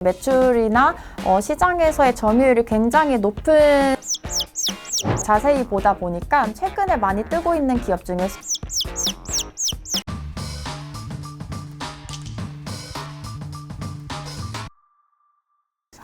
매출이나 시장에서의 점유율이 굉장히 높은 자세히 보다 보니까 최근에 많이 뜨고 있는 기업 중에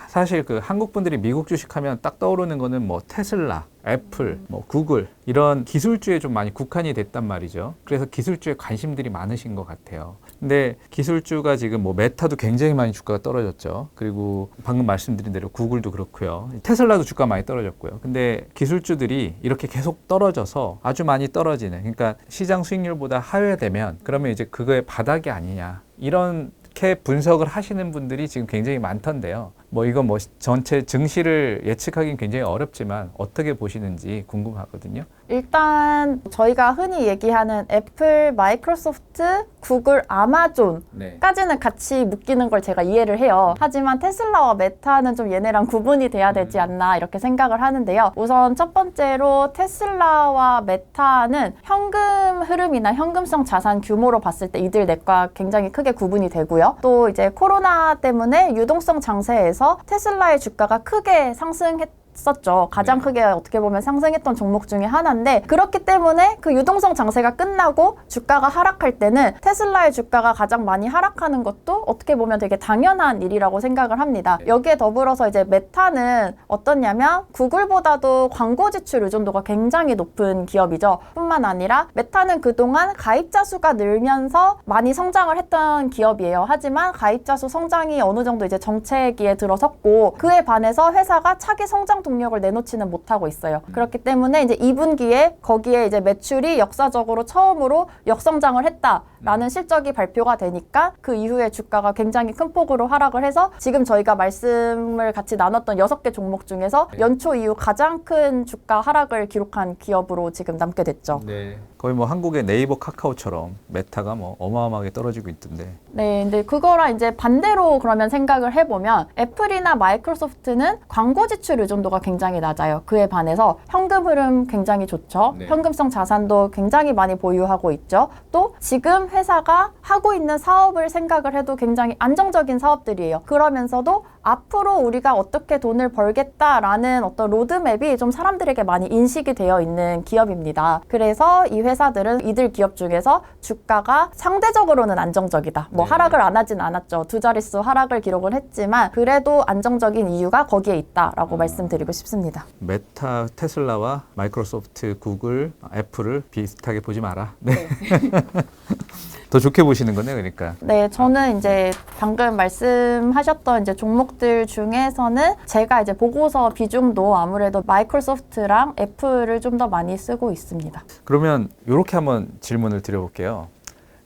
사실 그 한국 분들이 미국 주식하면 딱 떠오르는 거는 뭐 테슬라, 애플, 뭐 구글 이런 기술주에 좀 많이 국한이 됐단 말이죠. 그래서 기술주에 관심들이 많으신 것 같아요. 근데 기술주가 지금 뭐 메타도 굉장히 많이 주가가 떨어졌죠. 그리고 방금 말씀드린 대로 구글도 그렇고요. 테슬라도 주가 많이 떨어졌고요. 근데 기술주들이 이렇게 계속 떨어져서 아주 많이 떨어지는, 그러니까 시장 수익률보다 하회되면 그러면 이제 그거의 바닥이 아니냐, 이렇게 분석을 하시는 분들이 지금 굉장히 많던데요. 뭐 이거 뭐 전체 증시를 예측하기는 굉장히 어렵지만 어떻게 보시는지 궁금하거든요. 일단 저희가 흔히 얘기하는 애플, 마이크로소프트, 구글, 아마존까지는 같이 묶이는 걸 제가 이해를 해요. 하지만 테슬라와 메타는 좀 얘네랑 구분이 돼야 되지 않나 이렇게 생각을 하는데요. 우선 첫 번째로 테슬라와 메타는 현금 흐름이나 현금성 자산 규모로 봤을 때 이들 넷과 굉장히 크게 구분이 되고요. 또 이제 코로나 때문에 유동성 장세에서 테슬라의 주가가 크게 상승했었죠. 가장 크게 어떻게 보면 상승했던 종목 중에 하나인데, 그렇기 때문에 그 유동성 장세가 끝나고 주가가 하락할 때는 테슬라의 주가가 가장 많이 하락하는 것도 어떻게 보면 되게 당연한 일이라고 생각을 합니다. 여기에 더불어서 이제 메타는 어떠냐면 구글보다도 광고 지출 의존도가 굉장히 높은 기업이죠. 뿐만 아니라 메타는 그동안 가입자 수가 늘면서 많이 성장을 했던 기업이에요. 하지만 가입자 수 성장이 어느 정도 이제 정체기에 들어섰고 그에 반해서 회사가 차기 성장 동력을 내놓지는 못하고 있어요. 그렇기 때문에 이제 2분기에 거기에 이제 매출이 역사적으로 처음으로 역성장을 했다라는 실적이 발표가 되니까 그 이후에 주가가 굉장히 큰 폭으로 하락을 해서 지금 저희가 말씀을 같이 나눴던 6개 종목 중에서 연초 이후 가장 큰 주가 하락을 기록한 기업으로 지금 남게 됐죠. 네. 거의 뭐 한국의 네이버, 카카오처럼 메타가 뭐 어마어마하게 떨어지고 있던데. 네, 근데 그거랑 이제 반대로 그러면 생각을 해보면 애플이나 마이크로소프트는 광고 지출 의존도가 굉장히 낮아요. 그에 반해서 현금 흐름 굉장히 좋죠. 네. 현금성 자산도 굉장히 많이 보유하고 있죠. 또 지금 회사가 하고 있는 사업을 생각을 해도 굉장히 안정적인 사업들이에요. 그러면서도 앞으로 우리가 어떻게 돈을 벌겠다라는 어떤 로드맵이 좀 사람들에게 많이 인식이 되어 있는 기업입니다. 그래서 이 회사들은 이들 기업 중에서 주가가 상대적으로는 안정적이다. 뭐 네. 하락을 안 하진 않았죠. 두 자릿수 하락을 기록을 했지만 그래도 안정적인 이유가 거기에 있다라고 말씀드리고 싶습니다. 메타, 테슬라와 마이크로소프트, 구글, 애플을 비슷하게 보지 마라. 네. 더 좋게 보시는 거네요, 그러니까. 네, 저는 이제 방금 말씀하셨던 이제 종목들 중에서는 제가 이제 보고서 비중도 아무래도 마이크로소프트랑 애플을 좀 더 많이 쓰고 있습니다. 그러면 이렇게 한번 질문을 드려볼게요.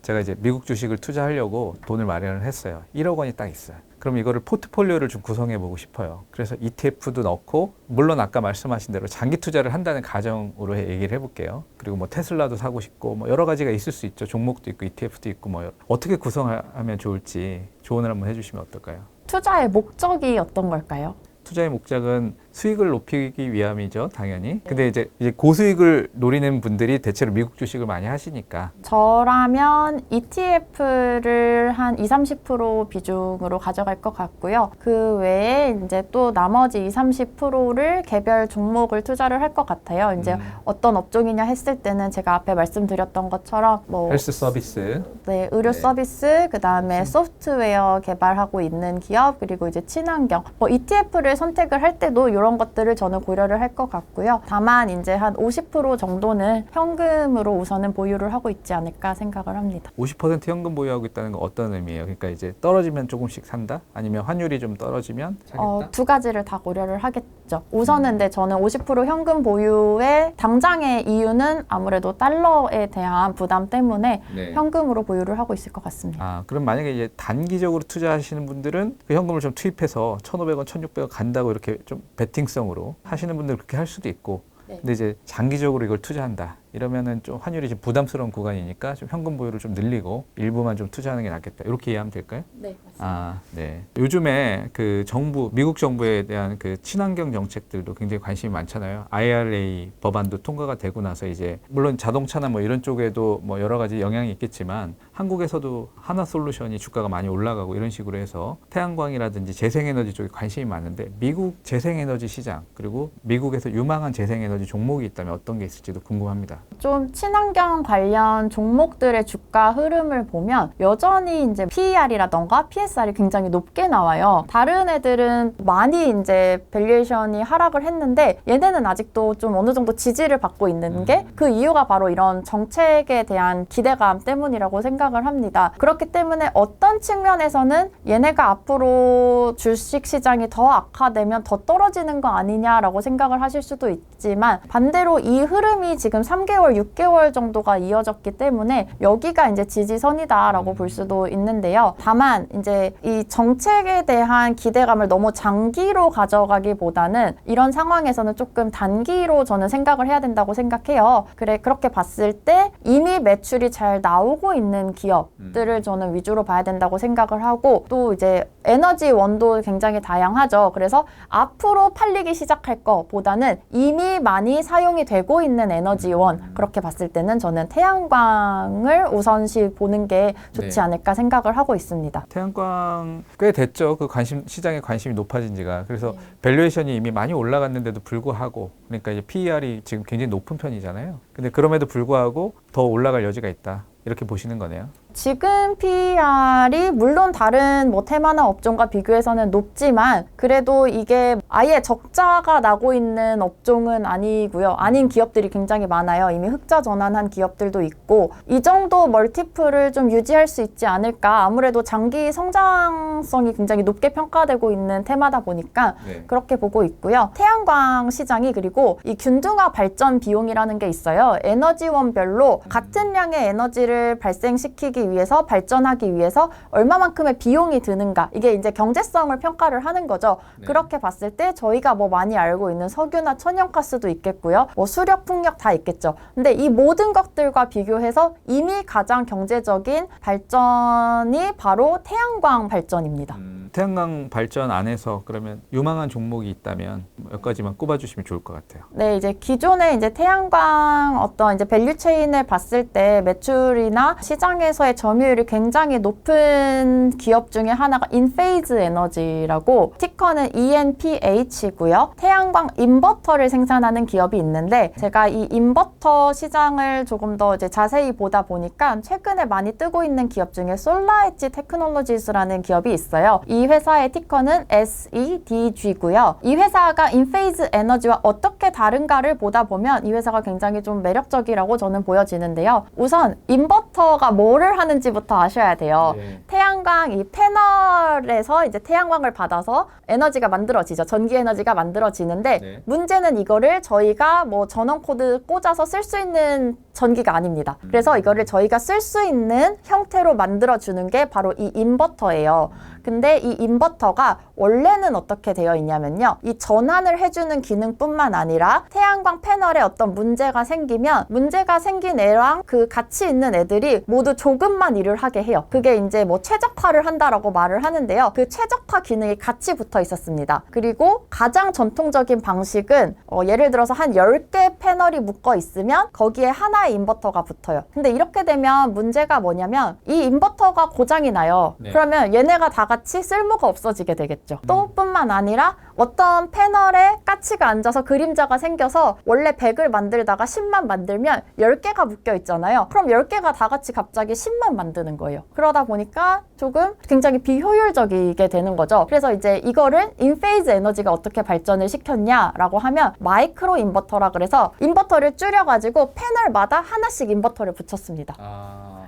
제가 이제 미국 주식을 투자하려고 돈을 마련을 했어요. 1억 원이 딱 있어요. 그럼 이거를 포트폴리오를 좀 구성해 보고 싶어요. 그래서 ETF도 넣고, 물론 아까 말씀하신 대로 장기 투자를 한다는 가정으로 얘기를 해볼게요. 그리고 뭐 테슬라도 사고 싶고 뭐 여러 가지가 있을 수 있죠. 종목도 있고 ETF도 있고 뭐 어떻게 구성하면 좋을지 조언을 한번 해주시면 어떨까요? 투자의 목적이 어떤 걸까요? 투자의 목적은 수익을 높이기 위함이죠, 당연히. 근데 이제 고수익을 노리는 분들이 대체로 미국 주식을 많이 하시니까. 저라면 ETF를 한 20-30% 비중으로 가져갈 것 같고요. 그 외에 이제 또 나머지 20-30%를 개별 종목을 투자를 할 것 같아요. 이제 어떤 업종이냐 했을 때는 제가 앞에 말씀드렸던 것처럼 뭐 헬스 서비스. 네, 의료 네. 서비스, 그다음에 소프트웨어 개발하고 있는 기업, 그리고 이제 친환경. 뭐 ETF를 선택을 할 때도 이런 것들을 저는 고려를 할 것 같고요. 다만 이제 한 50% 정도는 현금으로 우선은 보유를 하고 있지 않을까 생각을 합니다. 50% 현금 보유하고 있다는 건 어떤 의미예요? 그러니까 이제 떨어지면 조금씩 산다? 아니면 환율이 좀 떨어지면 사겠다? 두 가지를 다 고려를 하겠죠. 우선은 근데 저는 50% 현금 보유의 당장의 이유는 아무래도 달러에 대한 부담 때문에 네. 현금으로 보유를 하고 있을 것 같습니다. 아, 그럼 만약에 이제 단기적으로 투자하시는 분들은 그 현금을 좀 투입해서 1,500원, 1,600원 간다고 이렇게 좀 베팅성으로 하시는 분들은 그렇게 할 수도 있고, 네. 근데 이제 장기적으로 이걸 투자한다 이러면은 좀 환율이 좀 부담스러운 구간이니까 좀 현금 보유를 좀 늘리고 일부만 좀 투자하는 게 낫겠다, 이렇게 이해하면 될까요? 네, 맞습니다. 네. 요즘에 그 미국 정부에 대한 그 친환경 정책들도 굉장히 관심이 많잖아요. IRA 법안도 통과가 되고 나서 이제 물론 자동차나 뭐 이런 쪽에도 뭐 여러 가지 영향이 있겠지만 한국에서도 하나솔루션이 주가가 많이 올라가고 이런 식으로 해서 태양광이라든지 재생에너지 쪽에 관심이 많은데 미국 재생에너지 시장 그리고 미국에서 유망한 재생에너지 종목이 있다면 어떤 게 있을지도 궁금합니다. 좀 친환경 관련 종목들의 주가 흐름을 보면 여전히 이제 PER이라던가 PSR이 굉장히 높게 나와요. 다른 애들은 많이 이제 밸류에이션이 하락을 했는데 얘네는 아직도 좀 어느 정도 지지를 받고 있는 게 그 이유가 바로 이런 정책에 대한 기대감 때문이라고 생각을 합니다. 그렇기 때문에 어떤 측면에서는 얘네가 앞으로 주식 시장이 더 악화되면 더 떨어지는 거 아니냐라고 생각을 하실 수도 있지만 반대로 이 흐름이 지금 3개월, 6개월 정도가 이어졌기 때문에 여기가 이제 지지선이다라고 볼 수도 있는데요. 다만 이제 이 정책에 대한 기대감을 너무 장기로 가져가기보다는 이런 상황에서는 조금 단기로 저는 생각을 해야 된다고 생각해요. 그렇게 봤을 때 이미 매출이 잘 나오고 있는 기업들을 저는 위주로 봐야 된다고 생각을 하고 또 이제 에너지원도 굉장히 다양하죠. 그래서 앞으로 팔리기 시작할 거보다는 이미 많이 사용이 되고 있는 에너지원 그렇게 봤을 때는 저는 태양광을 우선시 보는 게 좋지 않을까 생각을 하고 있습니다. 태양광 꽤 됐죠. 그 시장에 관심이 높아진 지가. 그래서 밸류에이션이 이미 많이 올라갔는데도 불구하고 그러니까 이제 PER이 지금 굉장히 높은 편이잖아요. 근데 그럼에도 불구하고 더 올라갈 여지가 있다. 이렇게 보시는 거네요. 지금 PER이 물론 다른 뭐 테마나 업종과 비교해서는 높지만 그래도 이게 아예 적자가 나고 있는 업종은 아니고요. 아닌 기업들이 굉장히 많아요. 이미 흑자 전환한 기업들도 있고 이 정도 멀티플을 좀 유지할 수 있지 않을까. 아무래도 장기 성장성이 굉장히 높게 평가되고 있는 테마다 보니까 그렇게 보고 있고요. 태양광 시장이 그리고 이 균등화 발전 비용이라는 게 있어요. 에너지원별로 같은 양의 에너지를 발생시키기 위해서 발전하기 위해서 얼마만큼의 비용이 드는가 이게 이제 경제성을 평가를 하는 거죠. 그렇게 봤을 때 저희가 뭐 많이 알고 있는 석유나 천연가스도 있겠고요. 뭐 수력, 풍력 다 있겠죠. 근데 이 모든 것들과 비교해서 이미 가장 경제적인 발전이 바로 태양광 발전입니다. 태양광 발전 안에서 그러면 유망한 종목이 있다면 몇 가지만 꼽아주시면 좋을 것 같아요. 네, 이제 기존에 이제 태양광 어떤 이제 밸류 체인을 봤을 때 매출이나 시장에서의 점유율이 굉장히 높은 기업 중에 하나가 인페이즈 에너지라고 티커는 ENPH고요. 태양광 인버터를 생산하는 기업이 있는데 제가 이 인버터 시장을 조금 더 이제 자세히 보다 보니까 최근에 많이 뜨고 있는 기업 중에 솔라엣지 테크놀로지스라는 기업이 있어요. 이 회사의 티커는 SEDG고요. 이 회사가 인페이즈 에너지와 어떻게 다른가를 보다 보면 이 회사가 굉장히 좀 매력적이라고 저는 보여지는데요. 우선 인버터가 뭐를 하는지부터 아셔야 돼요. 태양광 이 패널에서 이제 태양광을 받아서 에너지가 만들어지죠. 전기 에너지가 만들어지는데 문제는 이거를 저희가 뭐 전원 코드 꽂아서 쓸 수 있는 전기가 아닙니다. 그래서 이거를 저희가 쓸 수 있는 형태로 만들어주는 게 바로 이 인버터예요. 근데 이 인버터가 원래는 어떻게 되어 있냐면요. 이 전환을 해주는 기능뿐만 아니라 태양광 패널에 어떤 문제가 생기면 문제가 생긴 애랑 그 같이 있는 애들이 모두 조금만 일을 하게 해요. 그게 이제 뭐 최적화를 한다라고 말을 하는데요. 그 최적화 기능이 같이 붙어 있었습니다. 그리고 가장 전통적인 방식은 예를 들어서 한 10개 패널이 묶어 있으면 거기에 하나의 인버터가 붙어요. 근데 이렇게 되면 문제가 뭐냐면 이 인버터가 고장이 나요. 그러면 얘네가 다 같이 쓸모가 없어지게 되겠죠. 또 뿐만 아니라 어떤 패널에 까치가 앉아서 그림자가 생겨서 원래 100을 만들다가 10만 만들면 10개가 묶여 있잖아요. 그럼 10개가 다 같이 갑자기 10만 만드는 거예요. 그러다 보니까 조금 굉장히 비효율적이게 되는 거죠. 그래서 이제 이거를 인페이즈 에너지가 어떻게 발전을 시켰냐라고 하면 마이크로 인버터라 그래서 인버터를 줄여가지고 패널마다 하나씩 인버터를 붙였습니다.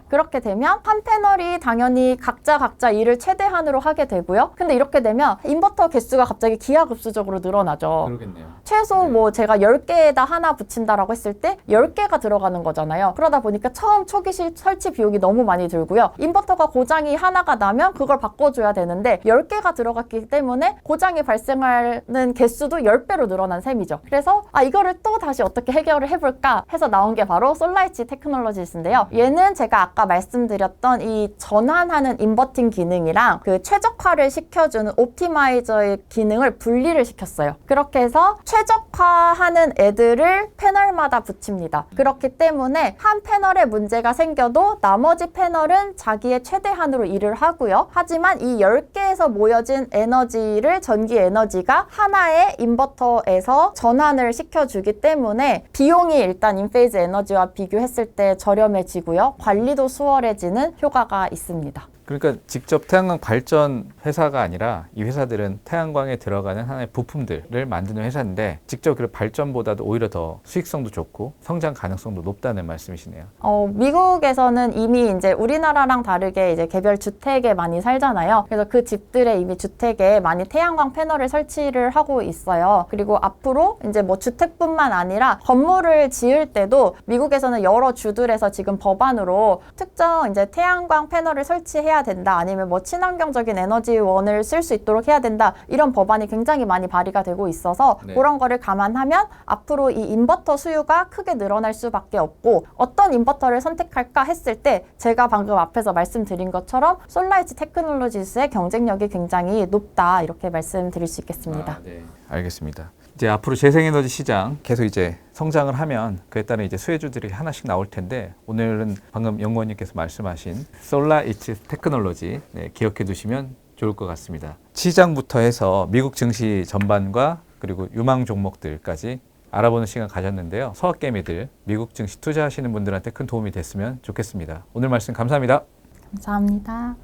그렇게 되면 한 패널이 당연히 각자 일을 최대한으로 하게 되고요. 근데 이렇게 되면 인버터 개수가 갑자기 기하급수적으로 늘어나죠. 그러겠네요. 최소 뭐 제가 10개에다 하나 붙인다라고 했을 때 10개가 들어가는 거잖아요. 그러다 보니까 처음 초기 설치 비용이 너무 많이 들고요. 인버터가 고장이 하나가 나면 그걸 바꿔줘야 되는데 10개가 들어갔기 때문에 고장이 발생하는 개수도 10배로 늘어난 셈이죠. 그래서 이거를 또 다시 어떻게 해결을 해볼까 해서 나온 게 바로 솔라엣지 테크놀로지스인데요. 얘는 제가 아까 아까 말씀드렸던 이 전환하는 인버팅 기능이랑 그 최적화를 시켜주는 옵티마이저의 기능을 분리를 시켰어요. 그렇게 해서 최적화하는 애들을 패널마다 붙입니다. 그렇기 때문에 한 패널에 문제가 생겨도 나머지 패널은 자기의 최대한으로 일을 하고요. 하지만 이 10개에서 모여진 에너지를 전기 에너지가 하나의 인버터에서 전환을 시켜주기 때문에 비용이 일단 인페이즈 에너지와 비교했을 때 저렴해지고요. 관리도 수월해지는 효과가 있습니다. 그러니까 직접 태양광 발전 회사가 아니라 이 회사들은 태양광에 들어가는 하나의 부품들을 만드는 회사인데 직접 그 발전보다도 오히려 더 수익성도 좋고 성장 가능성도 높다는 말씀이시네요. 미국에서는 이미 이제 우리나라랑 다르게 이제 개별 주택에 많이 살잖아요. 그래서 그 집들에 이미 주택에 많이 태양광 패널을 설치를 하고 있어요. 그리고 앞으로 이제 뭐 주택뿐만 아니라 건물을 지을 때도 미국에서는 여러 주들에서 지금 법안으로 특정 이제 태양광 패널을 설치해야 된다, 아니면 뭐 친환경적인 에너지원을 쓸 수 있도록 해야 된다, 이런 법안이 굉장히 많이 발의가 되고 있어서 그런 거를 감안하면 앞으로 이 인버터 수요가 크게 늘어날 수밖에 없고, 어떤 인버터를 선택할까 했을 때 제가 방금 앞에서 말씀드린 것처럼 솔라이트 테크놀로지스의 경쟁력이 굉장히 높다, 이렇게 말씀드릴 수 있겠습니다. 네. 알겠습니다. 이제 앞으로 재생에너지 시장 계속 이제 성장을 하면 그에 따른 이제 수혜주들이 하나씩 나올 텐데, 오늘은 방금 연구원님께서 말씀하신 솔라이트 테크놀로지 기억해 두시면 좋을 것 같습니다. 시장부터 해서 미국 증시 전반과 그리고 유망 종목들까지 알아보는 시간 가졌는데요. 서학개미들 미국 증시 투자하시는 분들한테 큰 도움이 됐으면 좋겠습니다. 오늘 말씀 감사합니다. 감사합니다.